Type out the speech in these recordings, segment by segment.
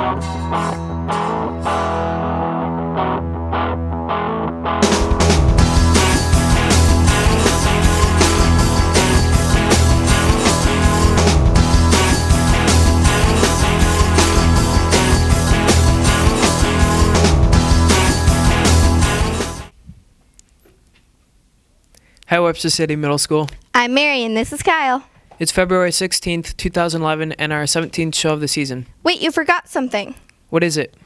Hi, Webster City Middle School. I'm Mary, and this is Kyle. It's February 16th, 2011, and our 17th show of the season. Wait, you forgot something. What is it?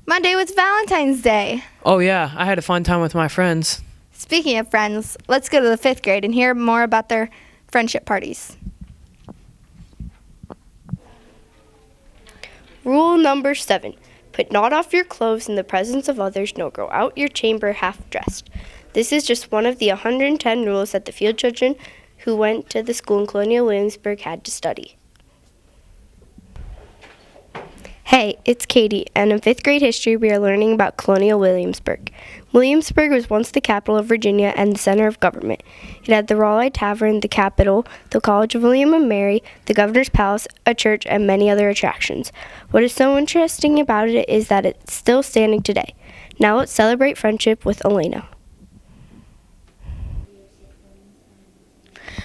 Monday was Valentine's Day. Oh, yeah, I had a fun time with my friends. Speaking of friends, let's go to the 5th grade and hear more about their friendship parties. Rule number 7. Put not off your clothes in the presence of others, nor go out your chamber half-dressed. This is just one of the 110 rules that the field children who went to the school in Colonial Williamsburg had to study. Hey, it's Katie, and in 5th grade history we are learning about Colonial Williamsburg. Williamsburg was once the capital of Virginia and the center of government. It had the Raleigh Tavern, the Capitol, the College of William and Mary, the Governor's Palace, a church, and many other attractions. What is so interesting about it is that it's still standing today. Now let's celebrate friendship with Elena.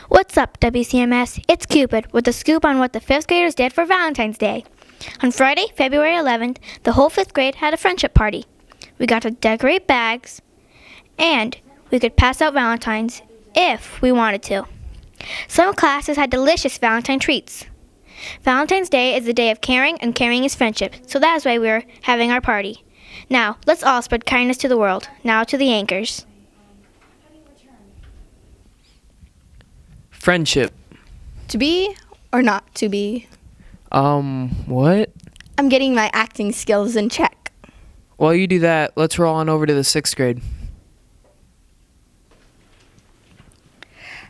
What's up, WCMS? It's Cupid with a scoop on what the 5th graders did for Valentine's Day. On Friday, February 11th, the whole 5th grade had a friendship party. We got to decorate bags, and we could pass out Valentines if we wanted to. Some classes had delicious Valentine treats. Valentine's Day is the day of caring, and caring is friendship, so that is why we're having our party. Now, let's all spread kindness to the world. Now to the anchors. Friendship. To be or not to be? What? I'm getting my acting skills in check. While you do that, let's roll on over to the 6th grade.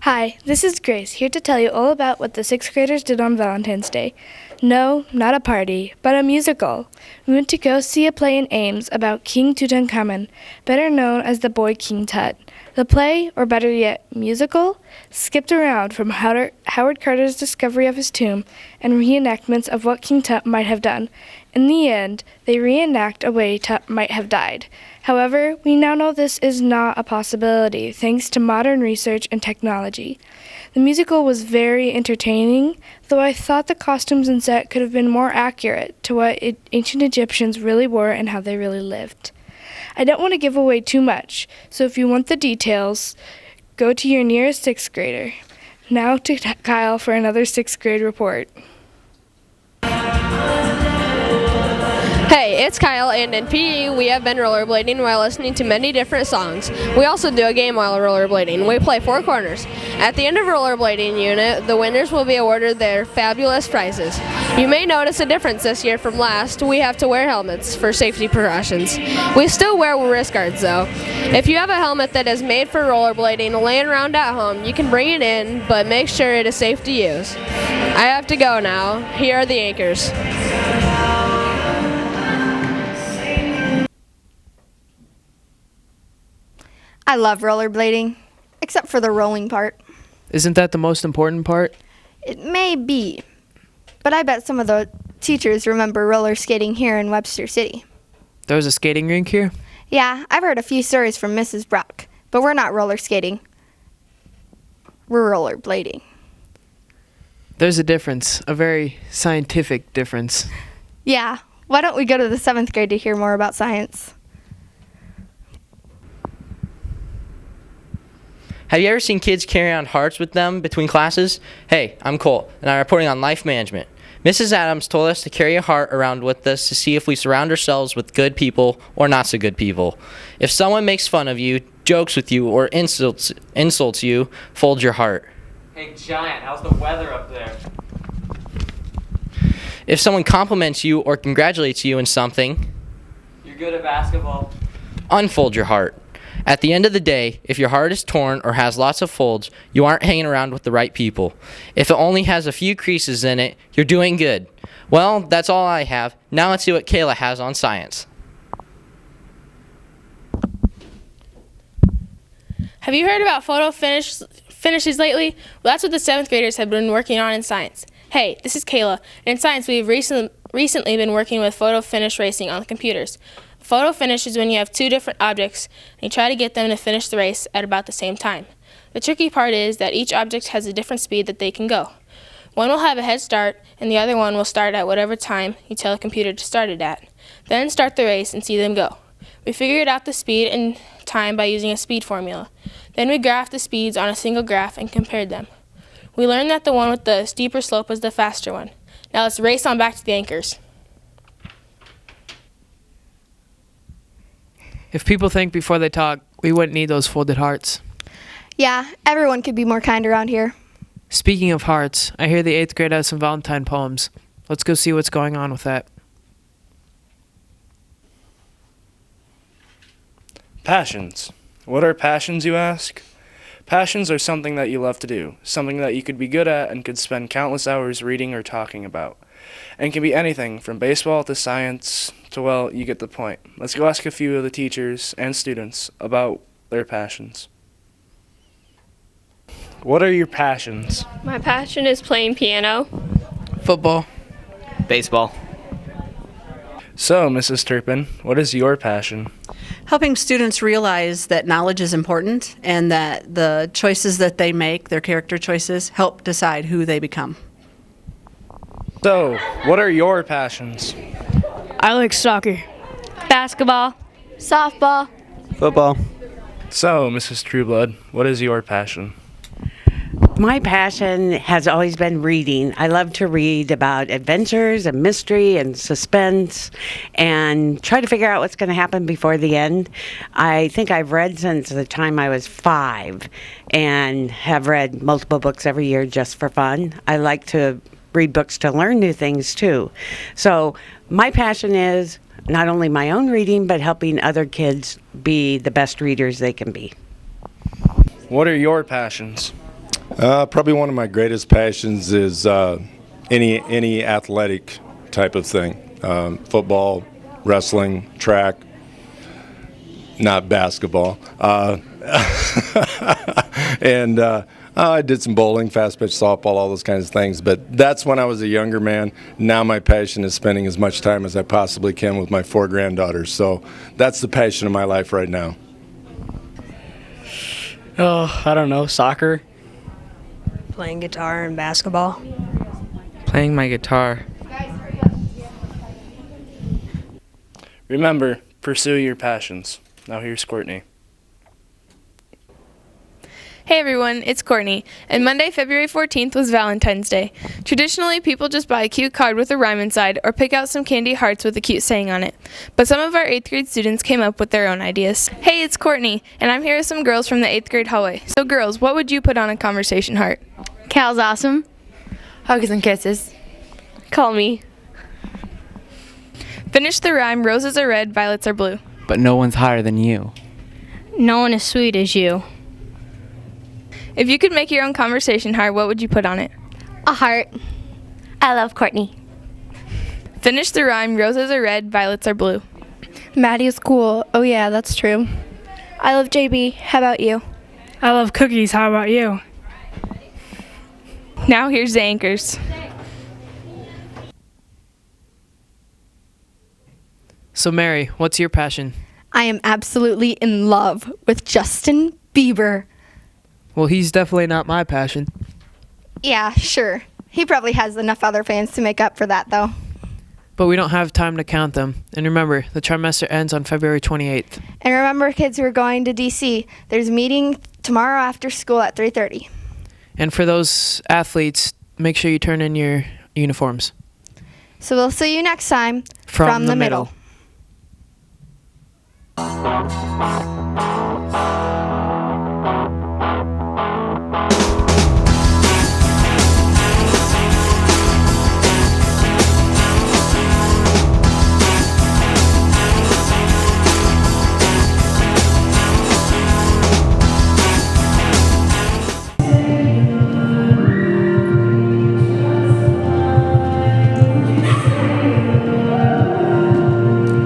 Hi, this is Grace, here to tell you all about what the 6th graders did on Valentine's Day. No, not a party, but a musical. We went to go see a play in Ames about King Tutankhamun, better known as the boy King Tut. The play, or better yet, musical, skipped around from Howard Carter's discovery of his tomb and reenactments of what King Tut might have done. In the end, they reenact a way Tut might have died. However, we now know this is not a possibility, thanks to modern research and technology. The musical was very entertaining, though I thought the costumes and set could have been more accurate to what ancient Egyptians really were and how they really lived. I don't want to give away too much, so if you want the details, go to your nearest 6th grader. Now to Kyle for another 6th grade report. Hey, it's Kyle, and in PE we have been rollerblading while listening to many different songs. We also do a game while rollerblading. We play 4 corners. At the end of rollerblading unit, the winners will be awarded their fabulous prizes. You may notice a difference this year from last. We have to wear helmets for safety precautions. We still wear wrist guards though. If you have a helmet that is made for rollerblading laying around at home, you can bring it in, but make sure it is safe to use. I have to go now. Here are the anchors. I love rollerblading, except for the rolling part. Isn't that the most important part? It may be, but I bet some of the teachers remember roller skating here in Webster City. There was a skating rink here? Yeah, I've heard a few stories from Mrs. Brock, but we're not roller skating. We're rollerblading. There's a difference, a very scientific difference. Yeah, why don't we go to the 7th grade to hear more about science? Have you ever seen kids carry around hearts with them between classes? Hey, I'm Cole, and I'm reporting on life management. Mrs. Adams told us to carry a heart around with us to see if we surround ourselves with good people or not so good people. If someone makes fun of you, jokes with you, or insults you, fold your heart. Hey, Giant, how's the weather up there? If someone compliments you or congratulates you in something, You're good at basketball. unfold your heart. At the end of the day, if your heart is torn or has lots of folds, you aren't hanging around with the right people. If it only has a few creases in it, you're doing good. Well, that's all I have. Now let's see what Kayla has on science. Have you heard about photo finishes lately? Well, that's what the 7th graders have been working on in science. Hey, this is Kayla. In science, we've recently been working with photo finish racing on the computers. Photo finish is when you have two different objects and you try to get them to finish the race at about the same time. The tricky part is that each object has a different speed that they can go. One will have a head start and the other one will start at whatever time you tell the computer to start it at. Then start the race and see them go. We figured out the speed and time by using a speed formula. Then we graphed the speeds on a single graph and compared them. We learned that the one with the steeper slope was the faster one. Now let's race on back to the anchors. If people think before they talk, we wouldn't need those folded hearts. Yeah, everyone could be more kind around here. Speaking of hearts, I hear the 8th grade has some Valentine poems. Let's go see what's going on with that. Passions. What are passions, you ask? Passions are something that you love to do, something that you could be good at and could spend countless hours reading or talking about. And can be anything from baseball to science to, well, you get the point. Let's go ask a few of the teachers and students about their passions. What are your passions? My passion is playing piano. Football. Baseball. So, Mrs. Turpin, what is your passion? Helping students realize that knowledge is important and that the choices that they make, their character choices, help decide who they become. So, what are your passions? I like soccer. Basketball. Softball. Football. So, Mrs. Trueblood, what is your passion? My passion has always been reading. I love to read about adventures and mystery and suspense and try to figure out what's going to happen before the end. I think I've read since the time I was 5 and have read multiple books every year just for fun. I like to read books to learn new things too. So my passion is not only my own reading, but helping other kids be the best readers they can be. What are your passions? Probably one of my greatest passions is any athletic type of thing. Football, wrestling, track, not basketball. And I did some bowling, fast pitch softball, all those kinds of things. But that's when I was a younger man. Now my passion is spending as much time as I possibly can with my 4 granddaughters. So that's the passion of my life right now. Oh, I don't know, soccer. Playing guitar and basketball. Playing my guitar. Remember, pursue your passions. Now here's Courtney. Hey everyone, it's Courtney, and Monday, February 14th was Valentine's Day. Traditionally, people just buy a cute card with a rhyme inside or pick out some candy hearts with a cute saying on it. But some of our 8th grade students came up with their own ideas. Hey, it's Courtney, and I'm here with some girls from the 8th grade hallway. So girls, what would you put on a conversation heart? Cal's awesome. Hugs and kisses. Call me. Finish the rhyme, roses are red, violets are blue. But no one's higher than you. No one as sweet as you. If you could make your own conversation heart, what would you put on it? A heart. I love Courtney. Finish the rhyme, roses are red, violets are blue. Maddie is cool. Oh yeah, that's true. I love JB. How about you? I love cookies. How about you? Now here's the anchors. So Mary, what's your passion? I am absolutely in love with Justin Bieber. Well, he's definitely not my passion. Yeah, sure. He probably has enough other fans to make up for that, though. But we don't have time to count them. And remember, the trimester ends on February 28th. And remember, kids who are going to D.C., there's a meeting tomorrow after school at 3:30. And for those athletes, make sure you turn in your uniforms. So we'll see you next time From the middle.